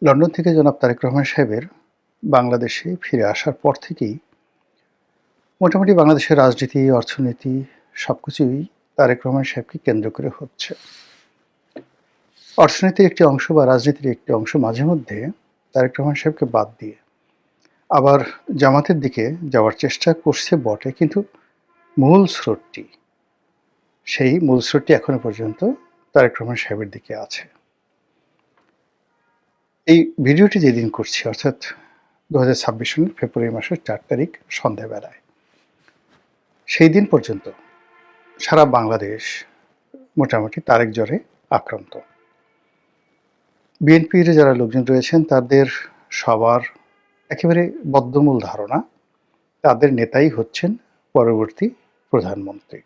London থেকে জনাব তারেক রহমান সাহেবের বাংলাদেশে ফিরে আসার পর থেকেই মোটামুটি বাংলাদেশের রাজনীতি, অর্থনীতি সবকিছুই তারেক রহমান সাহেবকে কেন্দ্র করে হচ্ছে। অর্থনীতির একটি অংশ বা রাজনীতির একটি অংশ মাঝে মধ্যে তারেক রহমান সাহেবকে বাদ দিয়ে আবার জামাতের দিকে যাওয়ার চেষ্টা করছে বটে, কিন্তু মূল স্রোতটি মূল স্রোতটি এখনো পর্যন্ত তারেক রহমান সাহেবের দিকে আছে। এই ভিডিওটি যেদিন করছি, অর্থাৎ 2026 সালের ফেব্রুয়ারি মাসের 4 তারিখ সন্ধ্যাবেলায়, সেই দিন পর্যন্ত সারা বাংলাদেশ মোটামুটি তারেক জ্বরে আক্রান্ত। বিএনপির যারা লোকজন রয়েছেন তাদের সবার একেবারে বদ্ধমূল ধারণা তাদের নেতাই হচ্ছেন পরবর্তী প্রধানমন্ত্রী।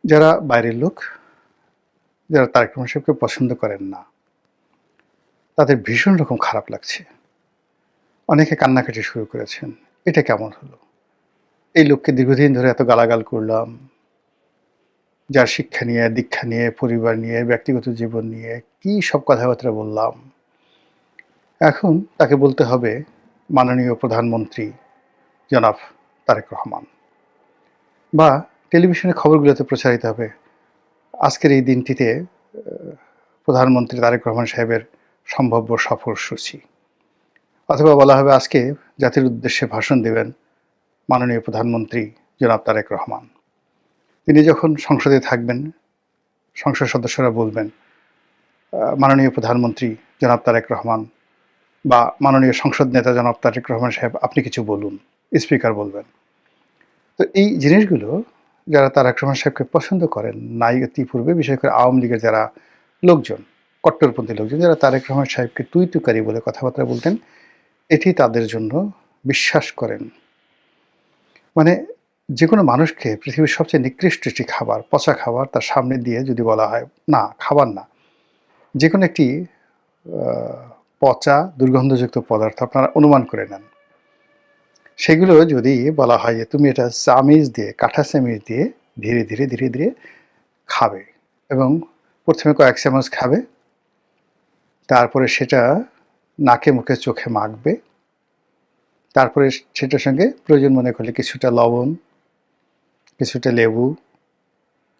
যারা বাইরের লোক, যারা তারেক রহমান সাহেবকে পছন্দ করেন না, তাদের ভীষণ রকম খারাপ লাগছে। অনেকে কান্নাকাটি শুরু করেছেন, এটা কেমন হলো? এই লোককে দীর্ঘদিন ধরে এত গালাগাল করলাম, যার শিক্ষা নিয়ে, দীক্ষা নিয়ে, পরিবার নিয়ে, ব্যক্তিগত জীবন নিয়ে কি সব কথাবার্তা বললাম, এখন তাকে বলতে হবে মাননীয় প্রধানমন্ত্রী জনাব তারেক রহমান। বা টেলিভিশনে খবরগুলোতে প্রচারিত হবে আজকের এই দিনটিতে প্রধানমন্ত্রী তারেক রহমান সাহেবের সম্ভাব্য সফরসূচি, অথবা বলা হবে আজকে জাতির উদ্দেশ্যে ভাষণ দেবেন মাননীয় প্রধানমন্ত্রী জনাব তারেক রহমান। তিনি যখন সংসদে থাকবেন, সংসদ সদস্যরা বলবেন মাননীয় প্রধানমন্ত্রী জনাব তারেক রহমান বা মাননীয় সংসদ নেতা জনাব তারেক রহমান সাহেব আপনি কিছু বলুন, স্পিকার বলবেন। তো এই জিনিসগুলো যারা তারেক রহমান সাহেবকে পছন্দ করেন না, ইতিপূর্বে বিশেষ করে আওয়ামী লীগের যারা লোকজন, কট্টরপন্থী লোকজন, যারা তারেক রহমান সাহেবকে তুই তুকারি বলে কথাবার্তা বলতেন, এটি তাদের জন্য বিশ্বাস করেন। মানে যে কোনো মানুষকে পৃথিবীর সবচেয়ে নিকৃষ্ট একটি খাবার, পচা খাবার তার সামনে দিয়ে যদি বলা হয় না খাবার না, যে কোনো একটি পচা দুর্গন্ধযুক্ত পদার্থ আপনারা অনুমান করে নেন, সেগুলো যদি বলা হয় যে তুমি এটা চামিচ দিয়ে, কাঁঠা চামিচ দিয়ে ধীরে ধীরে ধীরে ধীরে খাবে, এবং প্রথমে কয়েক চামচ খাবে, তারপরে সেটা নাকে মুখে চোখে মাখবে, তারপরে সেটার সঙ্গে প্রয়োজন মনে করলে কিছুটা লবণ, কিছুটা লেবু,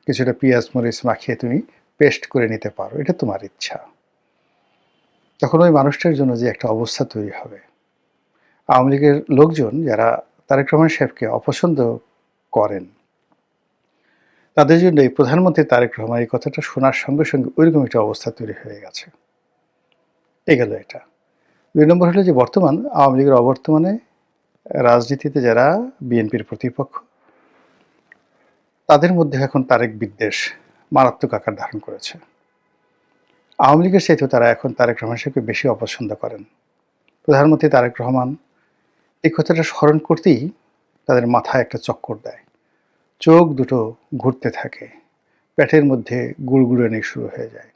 কিছুটা পেঁয়াজ মরিচ মাখিয়ে তুমি পেস্ট করে নিতে পারো, এটা তোমার ইচ্ছা। তখন ওই মানুষটার জন্য যে একটা অবস্থা তৈরি হবে। আওয়ামী লীগের লোকজন যারা তারেক রহমান সাহেবকে অপছন্দ করেন, তাদের জন্য এই প্রধানমন্ত্রী তারেক রহমান এই কথাটা শোনার সঙ্গে সঙ্গে ওইরকম একটা অবস্থা তৈরি হয়ে গেছে। এই গেল এটা। 2 নম্বর হলো যে বর্তমান আওয়ামী লীগের অবর্তমানে রাজনীতিতে যারা বিএনপির প্রতিপক্ষ, তাদের মধ্যে এখন তারেক বিদ্বেষ মারাত্মক আকার ধারণ করেছে। আওয়ামী লীগের চাইতেও তারা এখন তারেক রহমান সাহেবকে বেশি অপছন্দ করেন। প্রধানমন্ত্রী তারেক রহমান এই কথাটা স্মরণ করতেই তাদের মাথায় একটা চক্কর দেয়, চোখ দুটো ঘুরতে থাকে, পেটের মধ্যে গুড়গুড়ানি শুরু হয়ে যায়,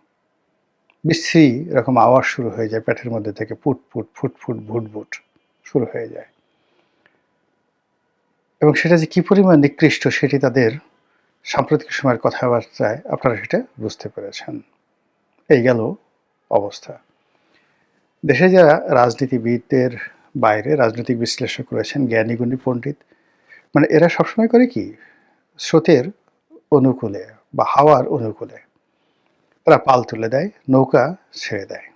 বিশ্রী এরকম আওয়াজ শুরু হয়ে যায়, পেটের মধ্যে থেকে ফুটফুট ফুটফুট ভুটভুট শুরু হয়ে যায়। এবং সেটা যে কি পরিমাণ নিকৃষ্ট সেটি তাদের সাম্প্রতিক সময়ের কথাবার্তায় আপনারা সেটা বুঝতে পেরেছেন। এই গেল অবস্থা। দেশে যারা রাজনীতিবিদদের বাইরে রাজনৈতিক বিশ্লেষক রয়েছেন, জ্ঞানীগুণী পণ্ডিত, মানে এরা সবসময় করে কি, স্রোতের অনুকূলে বা হাওয়ার অনুকূলে তারা পাল তুলে দেয়, নৌকা ছেড়ে দেয়।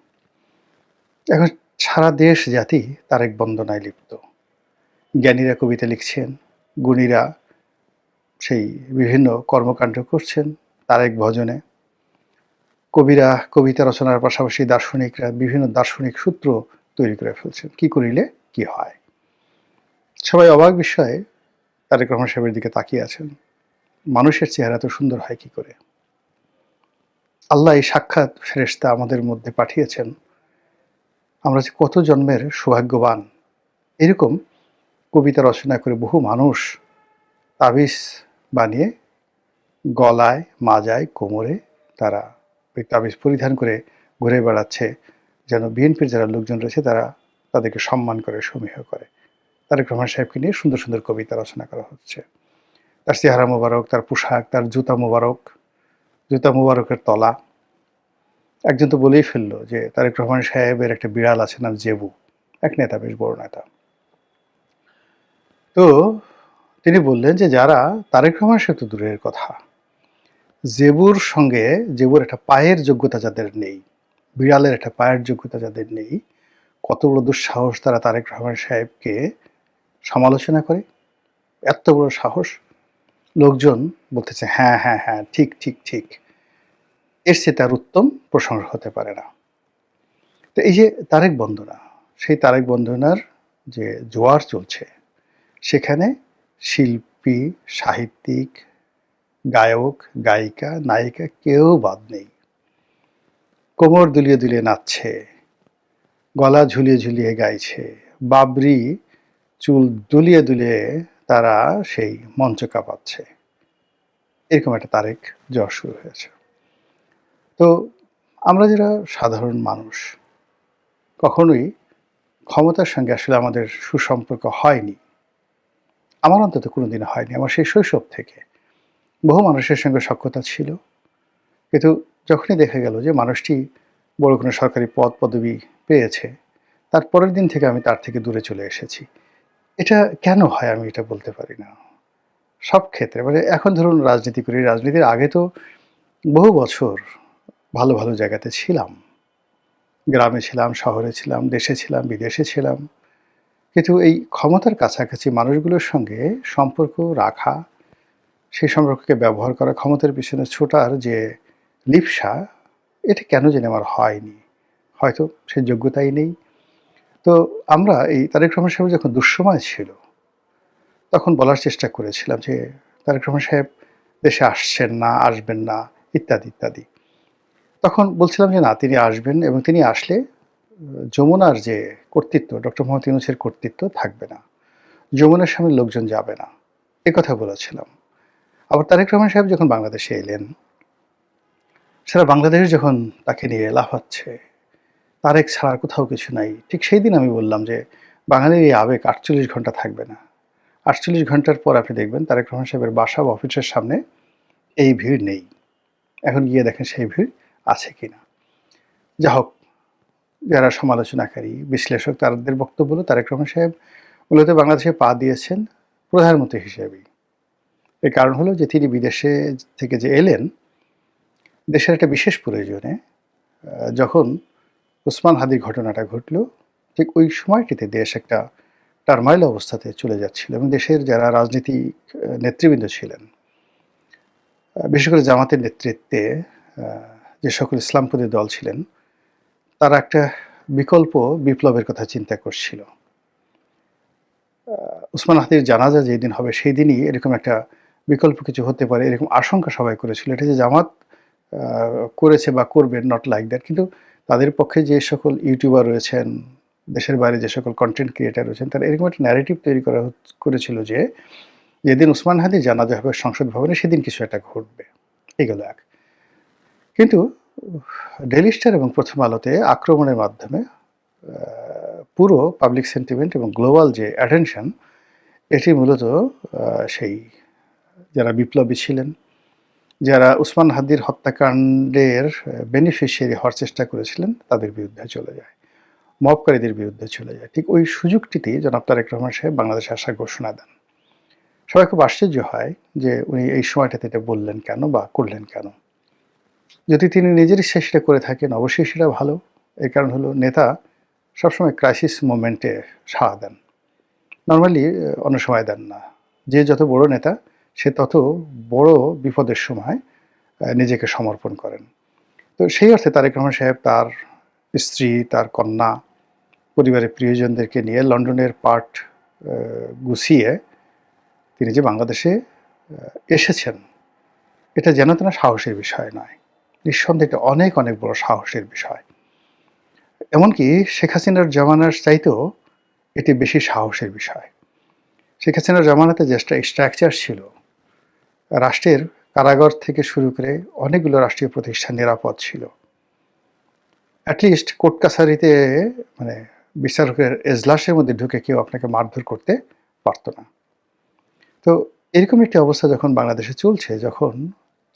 এখন সারা দেশ জাতি তারেক বন্দনায় লিপ্ত। জ্ঞানীরা কবিতা লিখছেন, গুণীরা সেই বিভিন্ন কর্মকাণ্ড করছেন তারেক ভজনে, কবিরা কবিতা রচনার পাশাপাশি দার্শনিকরা বিভিন্ন দার্শনিক সূত্র তৈরি করে ফেলছেন, কি করিলে কি হয়। সবাই অবাক বিষয়ে তারেক রহমান সাহেবের দিকে তাকিয়ে আছেন, মানুষের চেহারা তো সুন্দর হয় কি করে। আল্লাহ এই সাক্ষাৎ ফেরেশতা আমাদের মধ্যে পাঠিয়েছেন, আমরা যে কত জন্মের সৌভাগ্যবান। এরকম কবিতা রচনা করে বহু মানুষ তাবিজ বানিয়ে গলায়, মাজায়, কোমরে তারা ওই তাবিজ পরিধান করে ঘুরে বেড়াচ্ছে, যেন বিএনপির যারা লোকজন রয়েছে তারা তাদেরকে সম্মান করে, সমীহ করে। তারেক রহমান সাহেবকে নিয়ে সুন্দর সুন্দর কবিতা রচনা করা হচ্ছে। তার চেহারা মোবারক, তার পোশাক, তার জুতা মোবারক, জুতা মোবারকের তলা, একজন তো বলেই ফেলল যে তারেক রহমান সাহেবের একটা বিড়াল আছে নাম জেবু, এক নেতা, বেশ বড় নেতা। তো তিনি বললেন যে যারা, তারেক রহমান সে তো দূরের কথা, জেবুর একটা পায়ের যোগ্যতা যাদের নেই, বিড়ালের একটা পায়ের যোগ্যতা যাদের নেই, কত বড় দুঃসাহস তারা তারেক রহমান সাহেবকে সমালোচনা করে। এত বড় সাহস! লোকজন বলতেছে হ্যাঁ হ্যাঁ হ্যাঁ, ঠিক ঠিক ঠিক, এর চেয়ে তার উত্তম প্রশংসা হতে পারে না। তো এই যে তারেক বন্দনা, সেই তারেক বন্দনার যে জোয়ার চলছে, সেখানে শিল্পী, সাহিত্যিক, গায়ক, গায়িকা, নায়িকা কেউ বাদ নেই। কোমর দুলিয়ে দুলিয়ে নাচছে, গলা ঝুলিয়ে ঝুলিয়ে গাইছে, বাবরি চুল দুলিয়ে দুলিয়ে তারা সেই মঞ্চ কাঁপাচ্ছে। এরকম একটা তারেক জ্বর শুরু হয়েছে। তো আমরা যারা সাধারণ মানুষ, কখনোই ক্ষমতার সঙ্গে আসলে আমাদের সুসম্পর্ক হয়নি। আমার অন্তত কোনোদিন হয়নি। আমার সেই শৈশব থেকে বহু মানুষের সঙ্গে সখ্যতা ছিল। কিন্তু যখনই দেখা গেল যে মানুষটি বড় কোনো সরকারি পদ পদবি পেয়েছে, তার পরের দিন থেকে আমি তার থেকে দূরে চলে এসেছি। এটা কেন হয় আমি এটা বলতে পারি না। সব ক্ষেত্রে মানে এখন ধরুন রাজনীতি করি, রাজনীতির আগে তো বহু বছর ভালো, ভালো জায়গাতে ছিলাম। গ্রামে ছিলাম, শহরে ছিলাম, দেশে ছিলাম, বিদেশে ছিলাম। কিন্তু এই ক্ষমতার কাছাকাছি মানুষগুলোর সঙ্গে সম্পর্ক রাখা, সেই সম্পর্ককে ব্যবহার করা, ক্ষমতার পিছনে ছোটার যে লিপ্সা, এটা কেন জানি আমার হয়নি। হয়তো সে যোগ্যতাই নেই। তো আমরা এই তারেক রহমান সাহেবের যখন দুঃসময় ছিল, তখন বলার চেষ্টা করেছিলাম যে তারেক রহমান সাহেব দেশে আসছেন না, আসবেন না, ইত্যাদি ইত্যাদি। তখন বলছিলাম যে না, তিনি আসবেন এবং তিনি আসলে যমুনার যে কর্তৃত্ব, ডক্টর মোহাম্মদ ইউনূসের কর্তৃত্ব থাকবে না। যমুনার সামনে লোকজন যাবে না। এ কথা বলেছিলাম। আবার তারেক রহমান সাহেব যখন বাংলাদেশে এলেন, সারা বাংলাদেশ যখন তাকে নিয়ে লাফাচ্ছে, তারেক ছাড়া আর কোথাও কিছু নাই। ঠিক সেই দিন আমি বললাম যে বাঙালির এই আবেগ ৪৮ ঘন্টা থাকবে না। ৪৮ ঘন্টার পর আপনি দেখবেন তারেক রহমান সাহেবের বাসা বা অফিসের সামনে এই ভিড় নেই। এখন গিয়ে দেখেন সেই ভিড় আছে কিনা। যা হোক, যারা সমালোচনাকারী, বিশ্লেষক, তাদের বক্তব্য হলো তারেক রহমান সাহেব মূলত বাংলাদেশে পা দিয়েছেন প্রধানমন্ত্রী হিসেবেই। এর কারণ হলো যে তিনি বিদেশে থেকে যে এলেন, দেশের একটা বিশেষ প্রয়োজনে, যখন ওসমান হাদির ঘটনাটা ঘটল, ঠিক ওই সময়টিতে দেশ একটা টারমাইল অবস্থাতে চলে যাচ্ছিল এবং দেশের যারা রাজনীতিক নেতৃবৃন্দ ছিলেন, বিশেষ করে জামাতের নেতৃত্বে যে সকল ইসলামপন্থী দল ছিলেন, তারা একটা বিকল্প বিপ্লবের কথা চিন্তা করছিল। ওসমান হাদির জানাজা যেদিন হবে সেই দিনই এরকম একটা বিকল্প কিছু হতে পারে, এরকম আশঙ্কা সবাই করেছিল। এটা যে জামাত করেছে বা করবে, নট লাইক দ্যাট। কিন্তু তাদের পক্ষে যে সকল ইউটিউবার রয়েছেন, দেশের বাইরে যে সকল কন্টেন্ট ক্রিয়েটার রয়েছেন, তারা এরকম একটা ন্যারেটিভ তৈরি করেছিল যে যেদিন ওসমান হাদির জানাজা হবে সংসদ ভবনে, সেদিন কিছু একটা ঘটবে। এগুলো এক। কিন্তু ডেইলি স্টার এবং প্রথম আলোতে আক্রমণের মাধ্যমে পুরো পাবলিক সেন্টিমেন্ট এবং গ্লোবাল যে অ্যাটেনশন, এটি মূলত সেই যারা বিপ্লবী ছিলেন, যারা উসমান হাদির হত্যাকাণ্ডের বেনিফিশিয়ারি হওয়ার চেষ্টা করেছিলেন, তাদের বিরুদ্ধে চলে যায়, মবকারীদের বিরুদ্ধে চলে যায়। ঠিক ওই সুযোগটিতেই জনাব তারেক রহমান সাহেব বাংলাদেশে আসার ঘোষণা দেন। সবাই খুব আশ্চর্য হয় যে উনি এই সময়টাতে এটা বললেন কেন বা করলেন কেন। যদি তিনি নিজের ইচ্ছায় সেটা করে থাকেন, অবশ্যই সেটা ভালো। এর কারণ হলো নেতা সবসময় ক্রাইসিস মোমেন্টে সাড়া দেন, নর্মালি অন্য সময় দেন না। যে যত বড় নেতা, সে তত বড় বিপদের সময় নিজেকে সমর্পণ করেন। তো সেই অর্থে তারেক রহমান সাহেব তার স্ত্রী, তার কন্যা, পরিবারের প্রিয়জনদেরকে নিয়ে লন্ডনের পার্ট গুছিয়ে তিনি যে বাংলাদেশে এসেছেন, এটা যেন তেন সাহসের বিষয় নয়। নিঃসন্দেহে এটা অনেক অনেক বড় সাহসের বিষয়। এমনকি শেখ হাসিনার জমানার চাইতেও এটি বেশি সাহসের বিষয়। শেখ হাসিনার জমানাতে যে স্ট্রাকচার ছিল, রাষ্ট্রের কারাগার থেকে শুরু করে অনেকগুলো রাষ্ট্রীয় প্রতিষ্ঠান নিরাপদ ছিল। অ্যাটলিস্ট কোর্ট কাছারিতে মানে বিচারকের এজলাসের মধ্যে ঢুকে কেউ আপনাকে মারধর করতে পারত না। তো এরকম একটি অবস্থা যখন বাংলাদেশে চলছে, যখন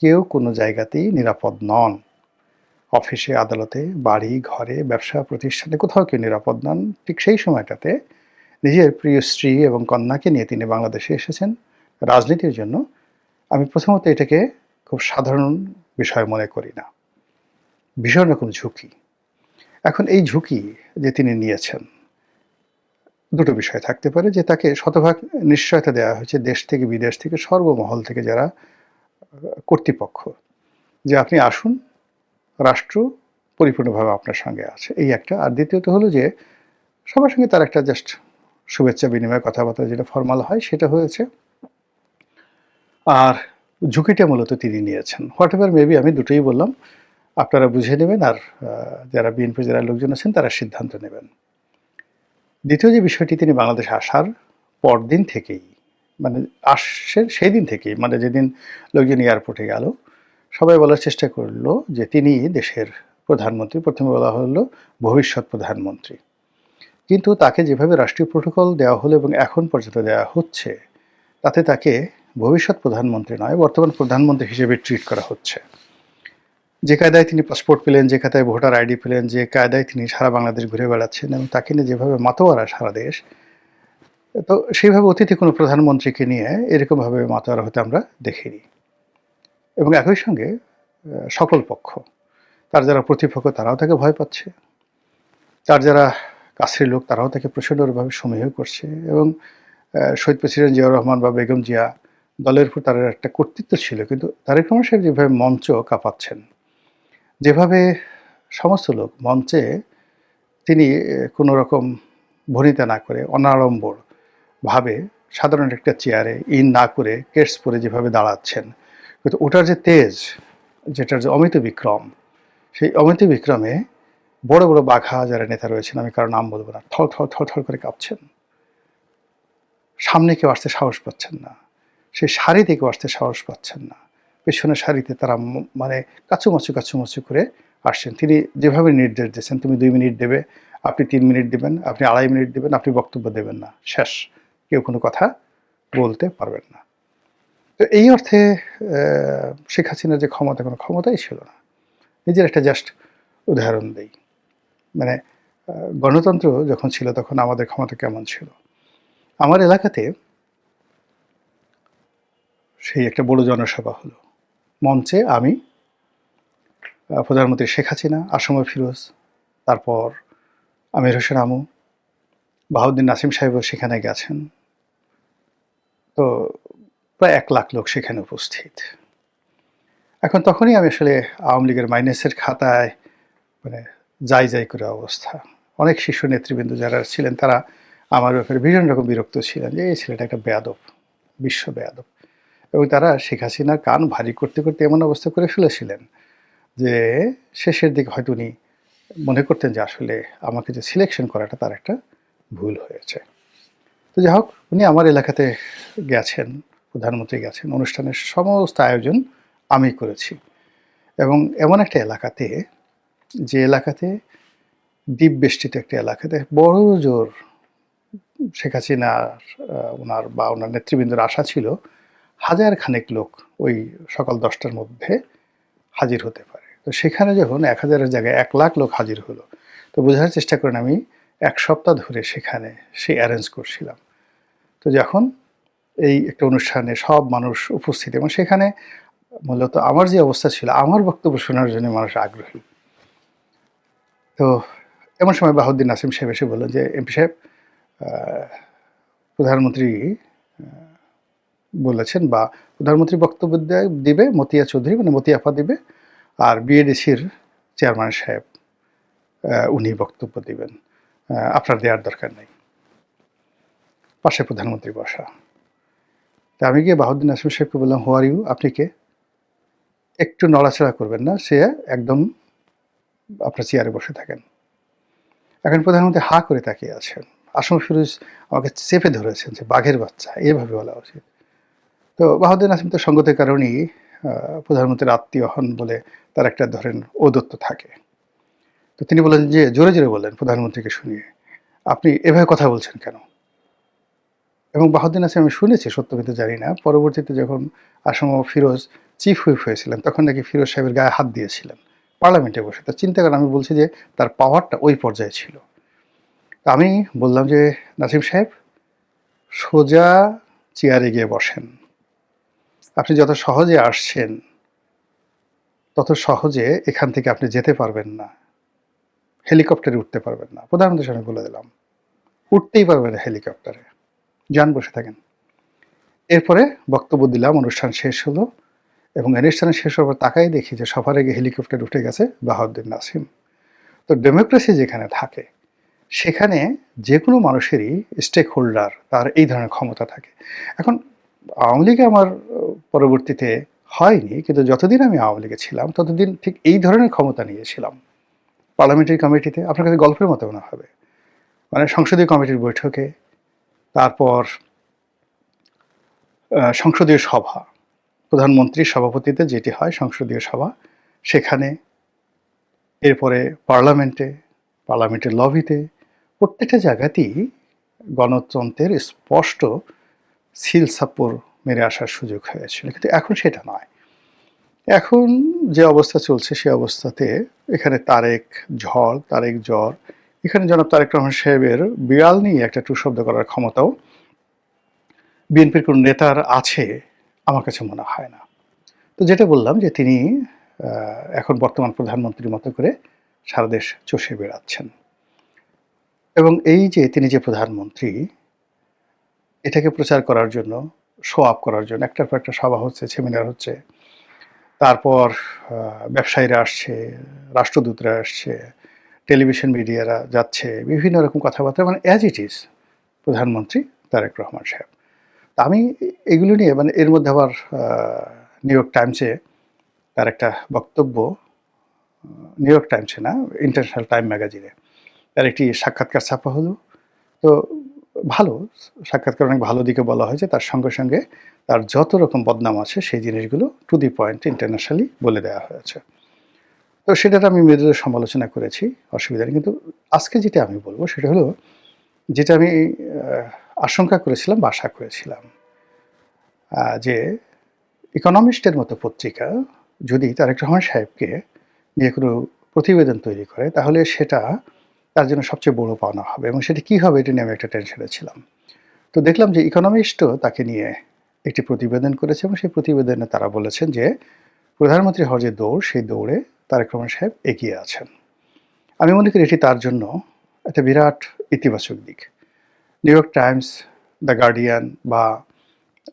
কেউ কোনো জায়গাতেই নিরাপদ নন, অফিসে, আদালতে, বাড়ি, ঘরে, ব্যবসা প্রতিষ্ঠানে কোথাও কেউ নিরাপদ নন। ঠিক সেই সময়টাতে নিজের প্রিয় স্ত্রী এবং কন্যাকে নিয়ে তিনি বাংলাদেশে এসেছেন রাজনীতির জন্য। আমি প্রথমত এটাকে খুব সাধারণ বিষয় মনে করি না। ভীষণ রকম ঝুঁকি। এখন এই ঝুঁকি যে তিনি নিয়েছেন, দুটো বিষয় থাকতে পারে যে তাকে শতভাগ নিশ্চয়তা দেওয়া হয়েছে দেশ থেকে বিদেশ থেকে সর্বমহল থেকে যারা কর্তৃপক্ষ, যে আপনি আসুন, রাষ্ট্র পরিপূর্ণভাবে আপনার সঙ্গে আছে, এই একটা। আর দ্বিতীয়ত হলো যে সবার সঙ্গে তার একটা জাস্ট শুভেচ্ছা বিনিময় কথাবার্তা যেটা ফর্মাল হয় সেটা হয়েছে। আর ঝুঁকিটা মূলত তিনি নিয়েছেন। হোয়াট এভার মেবি, আমি দুটোই বললাম, আপনারা বুঝে নেবেন। আর যারা বিএনপি যারা লোকজন আছেন তারা সিদ্ধান্ত নেবেন। দ্বিতীয় যে বিষয়টি, তিনি বাংলাদেশে আসার পরদিন থেকেই, মানে আসছেন সেই দিন থেকেই, মানে যেদিন লোকজন এয়ারপোর্টে গেল, সবাই বলার চেষ্টা করলো যে তিনি দেশের প্রধানমন্ত্রী। প্রথমে বলা হলো ভবিষ্যৎ প্রধানমন্ত্রী, কিন্তু তাকে যেভাবে রাষ্ট্রীয় প্রোটোকল দেওয়া হলো এবং এখন পর্যন্ত দেওয়া হচ্ছে, তাতে তাকে ভবিষ্যৎ প্রধানমন্ত্রী নয়, বর্তমান প্রধানমন্ত্রী হিসেবে ট্রিট করা হচ্ছে। যে কায়দায় তিনি পাসপোর্ট পেলেন, যে কায়দায় ভোটার আইডি পেলেন, যে কায়দায় তিনি সারা বাংলাদেশ ঘুরে বেড়াচ্ছেন এবং তাকে নিয়ে যেভাবে মাতোয়ারা সারা দেশ, তো সেইভাবে অতীতে কোনো প্রধানমন্ত্রীকে নিয়ে এরকমভাবে মাতোয়ারা হতে আমরা দেখিনি। এবং একই সঙ্গে সকল পক্ষ, তার যারা প্রতিপক্ষ তারাও তাকে ভয় পাচ্ছে, তার যারা কাছের লোক তারাও তাকে প্রচণ্ডভাবে সমীহ করছে। এবং শহীদ প্রেসিডেন্ট জিয়াউর রহমান বা বেগম জিয়া, দলের উপর তার একটা কর্তৃত্ব ছিল, কিন্তু তারেক রহমান সাহেব যেভাবে মঞ্চ কাঁপাচ্ছেন, যেভাবে সমস্ত লোক মঞ্চে তিনি কোনো রকম ভনিতা না করে অনাড়ম্বর ভাবে সাধারণ একটা চেয়ারে ইন না করে কেটস পরে যেভাবে দাঁড়াচ্ছেন, কিন্তু ওটার যে তেজ, যেটার যে অমিত বিক্রম, সেই অমিত বিক্রমে বড় বড় বাঘা যারা নেতা রয়েছেন, আমি কারো নাম বলবো না, থর থর থর থর করে কাঁপছেন। সামনে কেউ আসতে সাহস পাচ্ছেন না, সেই সারিতে কেউ আসতে সাহস পাচ্ছেন না, পেছনের সারিতে তারা মানে কাছুমাছু কাছুমাছু করে আসছেন। তিনি যেভাবে নির্দেশ দিয়েছেন, তুমি 2 মিনিট দেবে, আপনি 3 মিনিট দেবেন, আপনি 2.5 মিনিট দেবেন, আপনি বক্তব্য দেবেন না, শেষ, কেউ কোনো কথা বলতে পারবেন না। তো এই অর্থে শেখ হাসিনার যে ক্ষমতা, কোনো ক্ষমতাই ছিল না। নিজের একটা জাস্ট উদাহরণ দেই, মানে গণতন্ত্র যখন ছিল তখন আমাদের ক্ষমতা কেমন ছিল। আমার এলাকাতে সেই একটা বড় জনসভা হলো, মঞ্চে আমি, প্রধানমন্ত্রী শেখ হাসিনা, আসম ফিরোজ, তারপর আমির হোসেন আমু, বাহাউদ্দিন নাসিম সাহেবও সেখানে গেছেন। তো প্রায় 1 লাখ লোক সেখানে উপস্থিত। এখন তখনই আমি আসলে আওয়ামী লীগের মাইনাসের খাতায় মানে যাই যাই করে অবস্থা। অনেক শীর্ষ নেতৃবৃন্দ যারা ছিলেন তারা আমার ব্যাপারে ভীষণ রকম বিরক্ত ছিলেন যে এই ছেলেটা একটা বেয়াদব, বিশ্ব বেয়াদব। এবং তারা শেখ হাসিনার কান ভারী করতে করতে এমন অবস্থা করে ফেলেছিলেন যে শেষের দিকে হয়তো উনি মনে করতেন যে আসলে আমাকে যে সিলেকশন করাটা তার একটা ভুল হয়েছে। তো যাই হোক, উনি আমার এলাকাতে গেছেন, প্রধানমন্ত্রী গেছেন, অনুষ্ঠানের সমস্ত আয়োজন আমি করেছি। এবং এমন একটা এলাকাতে, যে এলাকাতে দ্বীপ বেষ্টিত একটা এলাকাতে বড় জোর শেখ হাসিনার ওনার বা ওনার নেতৃবৃন্দের আশা ছিল 1000 খানেক লোক ওই সকাল 10টার মধ্যে হাজির হতে পারে। তো সেখানে যখন 1000-এর জায়গায় 1 লাখ লোক হাজির হলো, তো বোঝার চেষ্টা করেন আমি 1 সপ্তাহ ধরে সেখানে সেই অ্যারেঞ্জ করছিলাম। তো যখন এই একটা অনুষ্ঠানে সব মানুষ উপস্থিত এবং সেখানে মূলত আমার যে অবস্থা ছিল, আমার বক্তব্য শোনার জন্য মানুষ আগ্রহী। তো এমন সময় বাহাউদ্দিন নাসিম সাহেব এসে বললেন যে, এমপি সাহেব, প্রধানমন্ত্রী বলেছেন বা প্রধানমন্ত্রী বক্তব্য দিবে মতিয়া চৌধুরী, মানে মতি আপা দিবে, আর বিএডিসির চেয়ারম্যান সাহেব উনি বক্তব্য দিবেন, আপনার দেওয়ার দরকার নেই। পাশে প্রধানমন্ত্রী বসা। তা আমি গিয়ে বাহাউদ্দিন নাসিম সাহেবকে বললাম, হু আর ইউ, আপনি কে? একটু নড়াচড়া করবেন না, সে একদম আপনার চেয়ারে বসে থাকেন। এখন প্রধানমন্ত্রী হা করে তাকিয়ে আছেন। আসম ফিরোজ আমাকে চেপে ধরেছেন যে বাঘের বাচ্চা, এভাবে বলা উচিত। তো বাহাউদ্দিন নাসিম তো সঙ্গতের কারণেই প্রধানমন্ত্রীর আত্মীয় হন বলে তার একটা ধরেন ঔদ্ধত্য থাকে। তো তিনি বললেন যে, জোরে জোরে বললেন প্রধানমন্ত্রীকে শুনিয়ে, আপনি এভাবে কথা বলছেন কেন? এবং বাহাউদ্দিন নাসিম, আমি শুনেছি, সত্য কিন্তু জানি না, পরবর্তীতে যখন আসম ফিরোজ চিফ হুইপ হয়েছিলেন তখন নাকি ফিরোজ সাহেবের গায়ে হাত দিয়েছিলেন পার্লামেন্টে বসে। তা চিন্তা করেন, আমি বলছি যে তার পাওয়ারটা ওই পর্যায়ে ছিল। তা আমি বললাম যে, নাসিম সাহেব সোজা চেয়ারে গিয়ে বসেন। আপনি যত সহজে আসছেন তত সহজে এখান থেকে আপনি যেতে পারবেন না, হেলিকপ্টারে উঠতে পারবেন না। প্রধানমন্ত্রীর সামনে বলে দিলাম, উঠতেই পারবেন না হেলিকপ্টারে, যান বসে থাকেন। এরপরে বক্তব্য দিলাম, অনুষ্ঠান শেষ হলো এবং অনুষ্ঠান শেষ হওয়ার পর তাকাই দেখি যে সবার আগে হেলিকপ্টার উঠে গেছে বাহাউদ্দিন নাসিম। তো ডেমোক্রেসি যেখানে থাকে সেখানে যে কোনো মানুষেরই স্টেক হোল্ডার, তার এই ধরনের ক্ষমতা থাকে। এখন আওয়ামী লীগে আমার পরবর্তীতে হয়নি, কিন্তু যতদিন আমি আওয়ামী লীগে ছিলাম ততদিন ঠিক এই ধরনের ক্ষমতা নিয়েছিলাম। পার্লামেন্টারি কমিটিতে, আপনার কাছে গল্পের মতো মনে হবে, মানে সংসদীয় কমিটির বৈঠকে, তারপর সংসদীয় সভা, প্রধানমন্ত্রীর সভাপতিতে যেটি হয় সংসদীয় সভা, সেখানে, এরপরে পার্লামেন্টের লবিতে, প্রত্যেকটা জায়গাতেই গণতন্ত্রের স্পষ্ট সিল সাপ্পর মেরে আসার সুযোগ হয়েছিল। কিন্তু এখন সেটা নয়। এখন যে অবস্থা চলছে সে অবস্থাতে এখানে তারেক ঝড়, তারেক জ্বর, এখানে জনাব তারেক রহমান সাহেবের বিড়াল নিয়ে একটা টু শব্দ করার ক্ষমতাও বিএনপির কোন নেতার আছে আমার কাছে মনে হয় না। তো যেটা বললাম যে তিনি এখন বর্তমান প্রধানমন্ত্রীর মতো করে সারা দেশ চষে বেড়াচ্ছেন, এবং এই যে তিনি যে প্রধানমন্ত্রী, এটাকে প্রচার করার জন্য, শো আপ করার জন্য একটার পর একটা সভা হচ্ছে, সেমিনার হচ্ছে, তারপর ব্যবসায়ীরা আসছে, রাষ্ট্রদূতরা আসছে, টেলিভিশন মিডিয়ারা যাচ্ছে, বিভিন্ন রকম কথাবার্তা, মানে অ্যাজ ইট ইজ প্রধানমন্ত্রী তারেক রহমান সাহেব। তা আমি এগুলো নিয়ে, মানে এর মধ্যে আবার নিউ ইয়র্ক টাইমসে তার একটা বক্তব্য, নিউ ইয়র্ক টাইমসে না, ইন্টারন্যাশনাল টাইম ম্যাগাজিনে তার একটি সাক্ষাৎকার ছাপা হলো। তো ভালো সাক্ষাৎকার, অনেক ভালো দিকে বলা হয়েছে, তার সঙ্গে সঙ্গে তার যত রকম বদনাম আছে সেই জিনিসগুলো টু দি পয়েন্ট ইন্টারন্যাশনালি বলে দেওয়া হয়েছে। তো সেটার আমি মৃদু সমালোচনা করেছি, অসুবিধা নেই। কিন্তু আজকে যেটা আমি বলবো সেটা হলো, যেটা আমি আশঙ্কা করেছিলাম বা আশা করেছিলাম, যে ইকোনমিস্টের মতো পত্রিকা যদি তারেক রহমান সাহেবকে নিয়ে কোনো প্রতিবেদন তৈরি করে, তাহলে সেটা তার জন্য সবচেয়ে বড় পাওনা হবে, এবং সেটা কী হবে এটা নিয়ে আমি একটা টেনশনে ছিলাম। তো দেখলাম যে ইকোনমিস্টও তাকে নিয়ে একটি প্রতিবেদন করেছে, এবং সেই প্রতিবেদনে তারা বলেছেন যে প্রধানমন্ত্রী হওয়ার যে দৌড়, সেই দৌড়ে তারেক রহমান সাহেব এগিয়ে আছেন। আমি মনে করি এটি তার জন্য একটা বিরাট ইতিবাচক দিক। New York Times, the guardian বা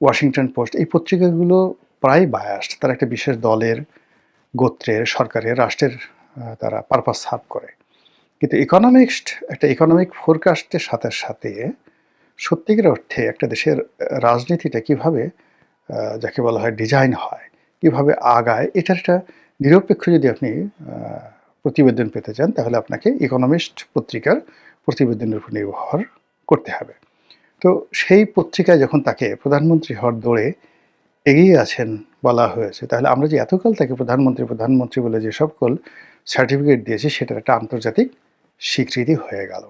ওয়াশিংটন পোস্ট, এই পত্রিকাগুলো প্রায় বায়াসড, তারা একটা বিশেষ দলের, গোত্রের, সরকারের, রাষ্ট্রের তারা পারপাস সার্ভ করে। কিন্তু ইকোনমিক্সড একটা ইকোনমিক ফোরকাস্টের সাথে সাথে সত্যিকার অর্থে একটা দেশের রাজনীতিটা কিভাবে, যাকে বলা হয় ডিজাইন হয়, কিভাবে আগায়, এটার একটা নিরপেক্ষ যদি আপনি প্রতিবেদন পেতে চান, তাহলে আপনাকে ইকোনমিস্ট পত্রিকার প্রতিবেদনের উপর নির্ভর করতে হবে। তো সেই পত্রিকায় যখন তাকে প্রধানমন্ত্রী হওয়ার দৌড়ে এগিয়ে আছেন বলা হয়েছে, তাহলে আমরা যে এতকাল তাকে প্রধানমন্ত্রী বলে যে সকল সার্টিফিকেট দিয়েছি, সেটার একটা আন্তর্জাতিক স্বীকৃতি হয়ে গেল।